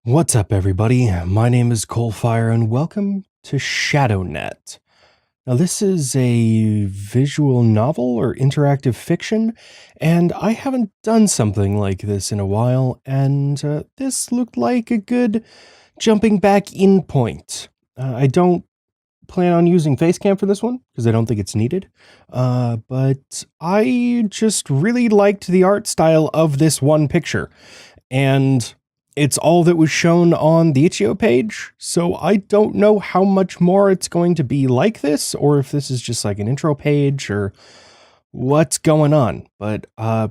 What's up, everybody? My name is CoalFire, and welcome to ShadowNet. Now, this is a visual novel or interactive fiction, and I haven't done something like this in a while, and this looked like a good jumping back in point. I don't plan on using Facecam for this one, because I don't think it's needed, but I just really liked the art style of this one picture, and it's all that was shown on the itch.io page, so I don't know how much more it's going to be like this, or if this is just like an intro page, or what's going on. But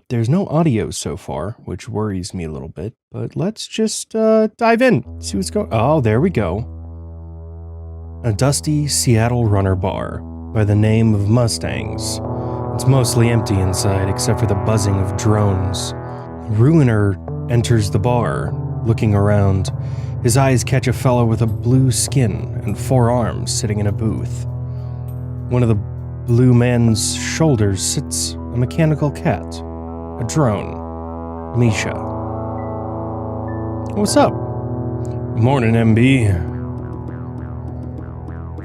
there's no audio so far, which worries me a little bit, but let's just dive in, see what's going on. Oh, there we go. A dusty Seattle runner bar by the name of Mustangs. It's mostly empty inside, except for the buzzing of drones. Ruiner enters the bar, looking around. His eyes catch a fellow with a blue skin and 4 arms sitting in a booth. One of the blue man's shoulders sits a mechanical cat, a drone, Misha. What's up? Morning, MB.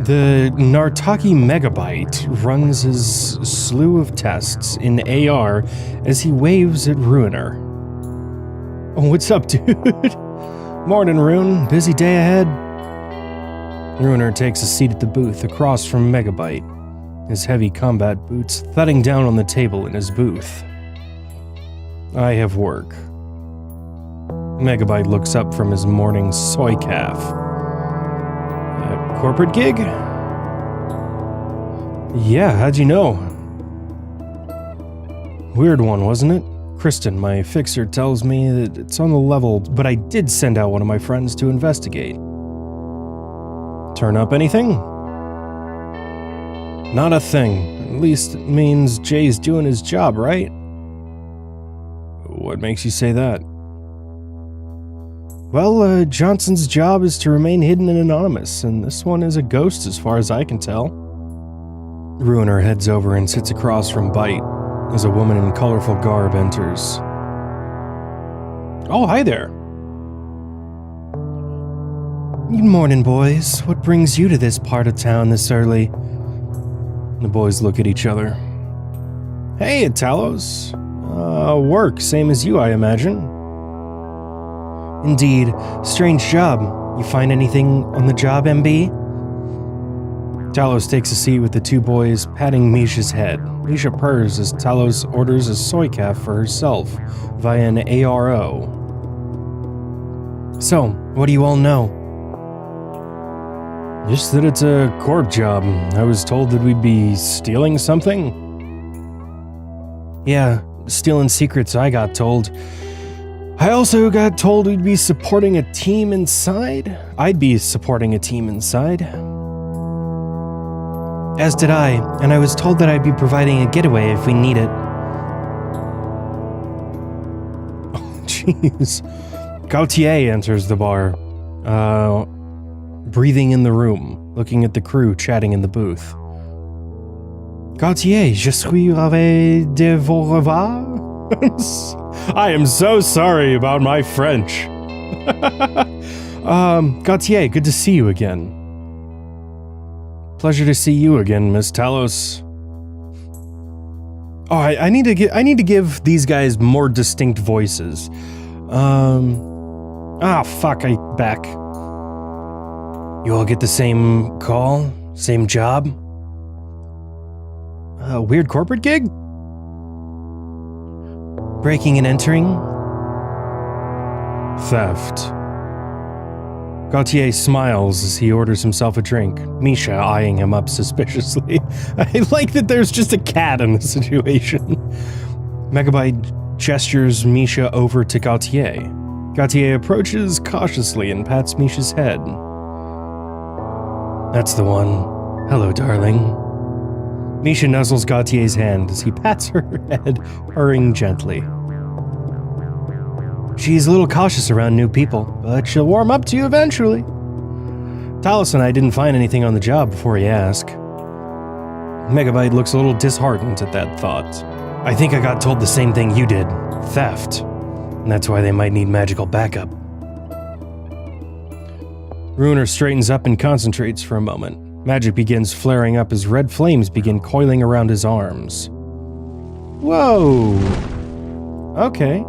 The Nartaki Megabyte runs his slew of tests in AR as he waves at Ruiner. Oh, what's up, dude? Morning, Rune. Busy day ahead? Ruiner takes a seat at the booth across from Megabyte, his heavy combat boots thudding down on the table in his booth. I have work. Megabyte looks up from his morning soy calf. A corporate gig? Yeah, how'd you know? Weird one, wasn't it? Kristen, my fixer, tells me that it's on the level, but I did send out one of my friends to investigate. Turn up anything? Not a thing. At least it means Jay's doing his job, right? What makes you say that? Well, Johnson's job is to remain hidden and anonymous, and this one is a ghost as far as I can tell. Ruiner heads over and sits across from Byte as a woman in colorful garb enters. Oh, hi there. Good morning, boys. What brings you to this part of town this early? The boys look at each other. Hey, Talos. Work, same as you, I imagine. Indeed. Strange job. You find anything on the job, MB? Talos takes a seat with the 2 boys, patting Misha's head. Misha purrs as Talos orders a soy calf for herself via an ARO. So, what do you all know? Just that it's a corp job. I was told that we'd be stealing something. Yeah, stealing secrets, I got told. I also got told we'd be supporting a team inside. I'd be supporting a team inside. As did I, and I was told that I'd be providing a getaway if we need it. Oh, jeez. Gautier enters the bar, breathing in the room, looking at the crew chatting in the booth. Gautier, je suis ravi de vous revoir. I am so sorry about my French. Gautier, good to see you again. Pleasure to see you again, Miss Talos. Oh, I need to give these guys more distinct voices. Fuck, I back. You all get the same call? Same job? Weird corporate gig? Breaking and entering? Theft. Gautier smiles as he orders himself a drink, Misha eyeing him up suspiciously. I like that there's just a cat in the situation. Megabyte gestures Misha over to Gautier. Gautier approaches cautiously and pats Misha's head. That's the one. Hello, darling. Misha nuzzles Gautier's hand as he pats her head, purring gently. She's a little cautious around new people, but she'll warm up to you eventually. Talos and I didn't find anything on the job before he asked. Megabyte looks a little disheartened at that thought. I think I got told the same thing you did. Theft. And that's why they might need magical backup. Ruiner straightens up and concentrates for a moment. Magic begins flaring up as red flames begin coiling around his arms. Whoa! Okay.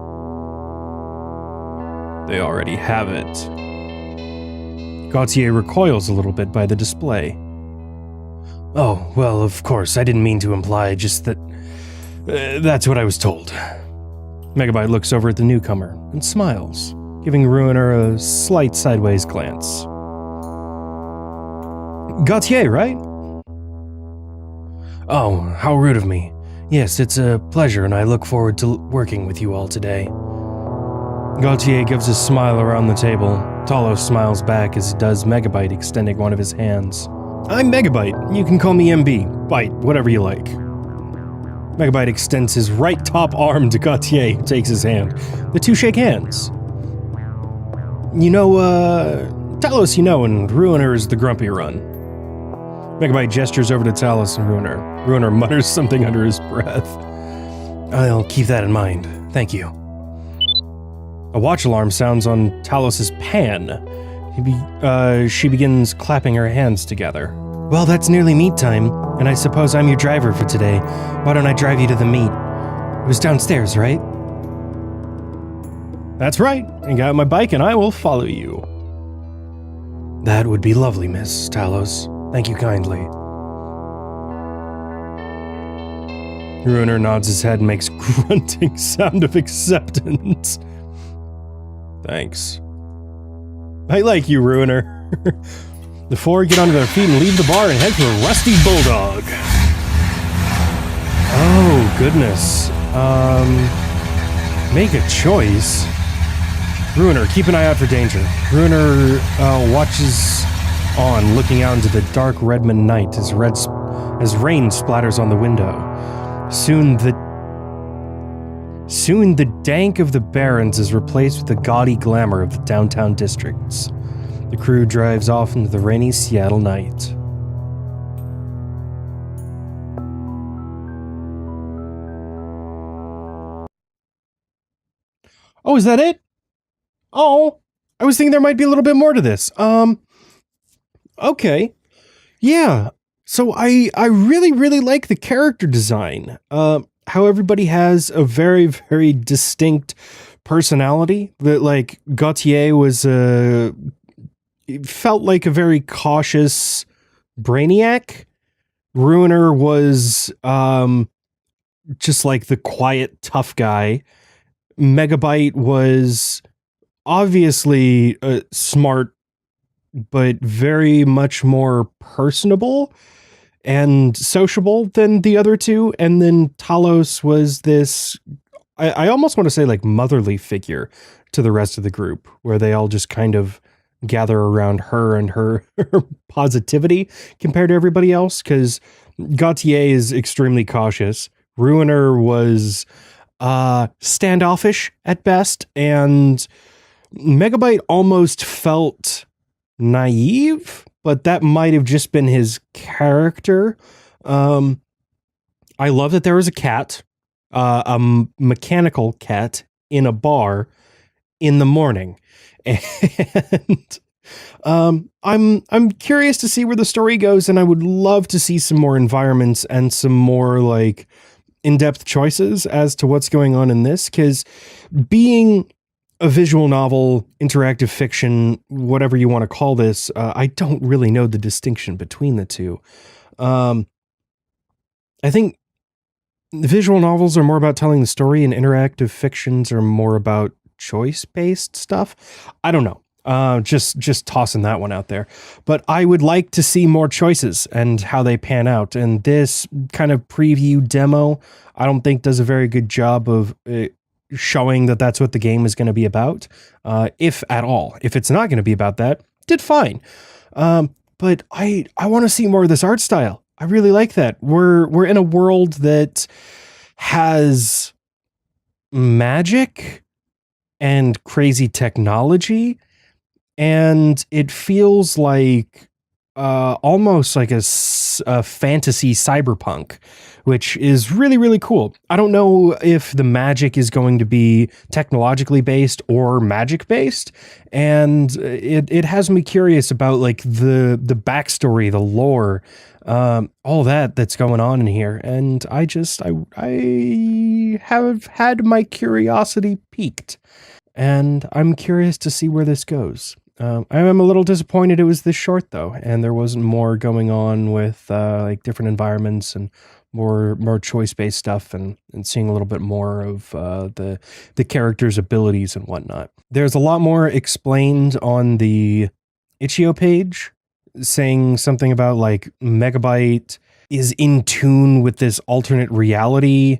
They already have it. Gautier recoils a little bit by the display. Oh, well, of course, I didn't mean to imply, just that... that's what I was told. Megabyte looks over at the newcomer and smiles, giving Ruiner a slight sideways glance. Gautier, right? Oh, how rude of me. Yes, it's a pleasure, and I look forward to working with you all today. Gautier gives a smile around the table. Talos smiles back as does Megabyte, extending one of his hands. I'm Megabyte. You can call me MB. Byte, whatever you like. Megabyte extends his right top arm to Gautier, who takes his hand. The two shake hands. Talos, and Ruiner is the grumpy run. Megabyte gestures over to Talos and Ruiner. Ruiner mutters something under his breath. I'll keep that in mind. Thank you. A watch alarm sounds on Talos' pan. She begins clapping her hands together. Well, that's nearly meet time, and I suppose I'm your driver for today. Why don't I drive you to the meet? It was downstairs, right? That's right. I got my bike and I will follow you. That would be lovely, Miss Talos. Thank you kindly. Ruiner nods his head and makes grunting sound of acceptance. Thanks. I like you, Ruiner. The four get onto their feet and leave the bar and head for a rusty bulldog. Oh, goodness. Make a choice. Ruiner, keep an eye out for danger. Ruiner watches on, looking out into the dark Redmond night as rain splatters on the window. Soon the dank of the Barrens is replaced with the gaudy glamour of the downtown districts. The crew drives off into the rainy Seattle night. Oh, is that it? Oh, I was thinking there might be a little bit more to this. Okay. Yeah. So I really, really like the character design. How everybody has a very, very distinct personality. That, like, Gautier was felt like a very cautious brainiac. Ruiner was just like the quiet, tough guy. Megabyte was obviously smart, but very much more personable and sociable than the other two. And then Talos was this, I almost want to say, like, motherly figure to the rest of the group, where they all just kind of gather around her and her positivity compared to everybody else, because Gautier is extremely cautious. Ruiner was standoffish at best, and Megabyte almost felt naive, but that might have just been his character. I love that there was a cat, a mechanical cat in a bar in the morning. And I'm curious to see where the story goes, and I would love to see some more environments and some more, like, in-depth choices as to what's going on in this, because being a visual novel, interactive fiction, whatever you want to call this, I don't really know the distinction between the two. I think visual novels are more about telling the story, and interactive fictions are more about choice-based stuff. I don't know. Just tossing that one out there. But I would like to see more choices and how they pan out. And this kind of preview demo, I don't think does a very good job of showing that that's what the game is going to be about, if at all. If it's not going to be about that, did fine. But I want to see more of this art style. I really like that. We're in a world that has magic and crazy technology, and it feels like almost like a fantasy cyberpunk, which is really, really cool. I don't know if the magic is going to be technologically based or magic based, and it has me curious about like the backstory, the lore, all that's going on in here, and I have had my curiosity piqued, and I'm curious to see where this goes. I am a little disappointed it was this short though, and there wasn't more going on with like different environments and more choice based stuff, and seeing a little bit more of the characters' abilities and whatnot. There's a lot more explained on the Itch.io page, saying something about like Megabyte is in tune with this alternate reality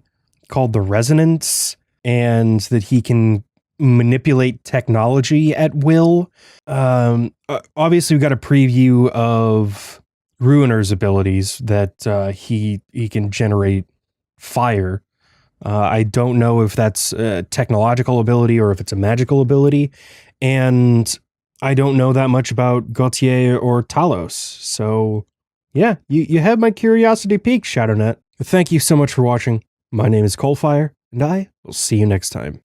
called the Resonance, and that he can manipulate technology at will. Obviously, we got a preview of Ruiner's abilities that he can generate fire. I don't know if that's a technological ability or if it's a magical ability, and I don't know that much about Gautier or Talos. So, yeah, you have my curiosity piqued, ShadowNet. Thank you so much for watching. My name is CoalFire, and I will see you next time.